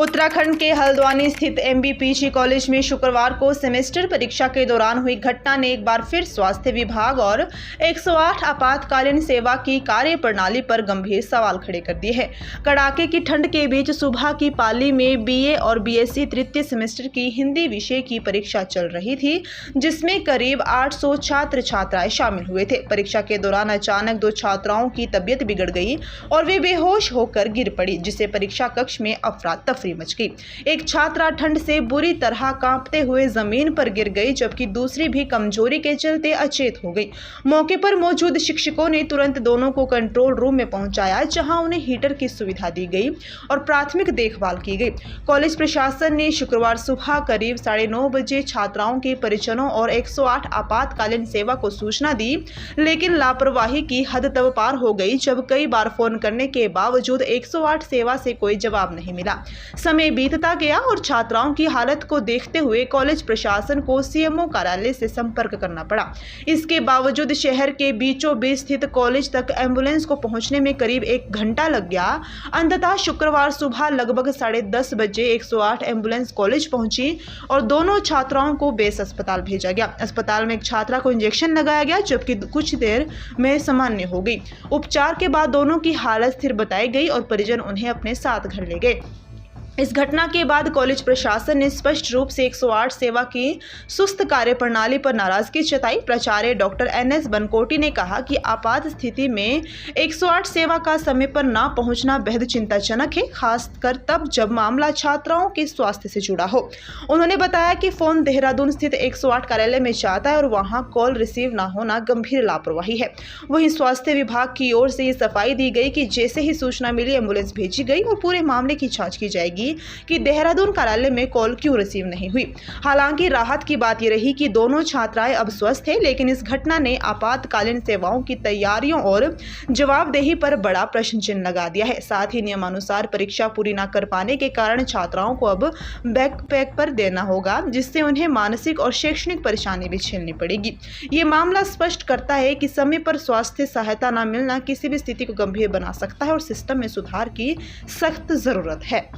उत्तराखंड के हल्द्वानी स्थित MBPG college में शुक्रवार को सेमेस्टर परीक्षा के दौरान हुई घटना ने एक बार फिर स्वास्थ्य विभाग और 108 आपातकालीन सेवा की कार्यप्रणाली पर गंभीर सवाल खड़े कर दिए हैं। कड़ाके की ठंड के बीच सुबह की पाली में बीए और बीएससी तृतीय सेमेस्टर की हिंदी विषय की परीक्षा चल रही थी, जिसमें करीब 800 छात्र छात्राएं शामिल हुए थे। परीक्षा के दौरान अचानक 2 छात्राओं की तबीयत बिगड़ गई और वे बेहोश होकर गिर पड़ी, जिससे परीक्षा कक्ष में अफरा तफरी मच गई। एक छात्रा ठंड से बुरी तरह कांपते हुए जमीन पर गिर गई, जबकि दूसरी भी कमजोरी के चलते अचेत हो गई। मौके पर मौजूद शिक्षकों ने तुरंत दोनों को कंट्रोल रूम में पहुंचाया, जहां उन्हें हीटर की सुविधा दी गई और प्राथमिक देखभाल की गई। कॉलेज प्रशासन ने शुक्रवार सुबह करीब 9:30 बजे छात्राओं के परिजनों और 108 आपातकालीन सेवा को सूचना दी, लेकिन लापरवाही की हद तब पार हो गई जब कई बार फोन करने के बावजूद 108 सेवा से कोई जवाब नहीं मिला। समय बीतता गया और छात्राओं की हालत को देखते हुए कॉलेज प्रशासन को सीएमओ कार्यालय से संपर्क करना पड़ा। इसके बावजूद शहर के बीचों बीच स्थित कॉलेज तक एम्बुलेंस को पहुंचने में करीब 1 घंटा लग गया। अंततः शुक्रवार सुबह लगभग 10:30 बजे 108 एम्बुलेंस कॉलेज पहुंची और दोनों छात्राओं को बेस अस्पताल भेजा गया। अस्पताल में एक छात्रा को इंजेक्शन लगाया गया, जबकि कुछ देर में सामान्य हो गई। उपचार के बाद दोनों की हालत स्थिर बताई गई और परिजन उन्हें अपने साथ घर ले गए। इस घटना के बाद कॉलेज प्रशासन ने स्पष्ट रूप से 108 सेवा की सुस्त कार्यप्रणाली पर नाराजगी जताई। प्राचार्य डॉक्टर NS बनकोटी ने कहा कि आपात स्थिति में 108 सेवा का समय पर न पहुंचना बेहद चिंताजनक है, खासकर तब जब मामला छात्राओं के स्वास्थ्य से जुड़ा हो। उन्होंने बताया कि फोन देहरादून स्थित 108 कार्यालय में जाता है और वहां कॉल रिसीव न होना गंभीर लापरवाही है। वहीं स्वास्थ्य विभाग की ओर से ये सफाई दी गई कि जैसे ही सूचना मिली एम्बुलेंस भेजी गई और पूरे मामले की जांच की जाएगी कि देहरादून कार्यालय में कॉल क्यों रिसीव नहीं हुई। हालांकि राहत की बात यह रही कि दोनों छात्राएं अब स्वस्थ हैं, लेकिन इस घटना ने आपातकालीन सेवाओं की तैयारियों और जवाबदेही पर बड़ा प्रश्न चिन्ह लगा दिया है। साथ ही नियमानुसार परीक्षा पूरी न कर पाने के कारण छात्राओं को अब बैकपैक पर देना होगा, जिससे उन्हें मानसिक और शैक्षणिक परेशानी भी झेलनी पड़ेगी। ये मामला स्पष्ट करता है कि समय पर स्वास्थ्य सहायता न मिलना किसी भी स्थिति को गंभीर बना सकता है और सिस्टम में सुधार की सख्त जरूरत है।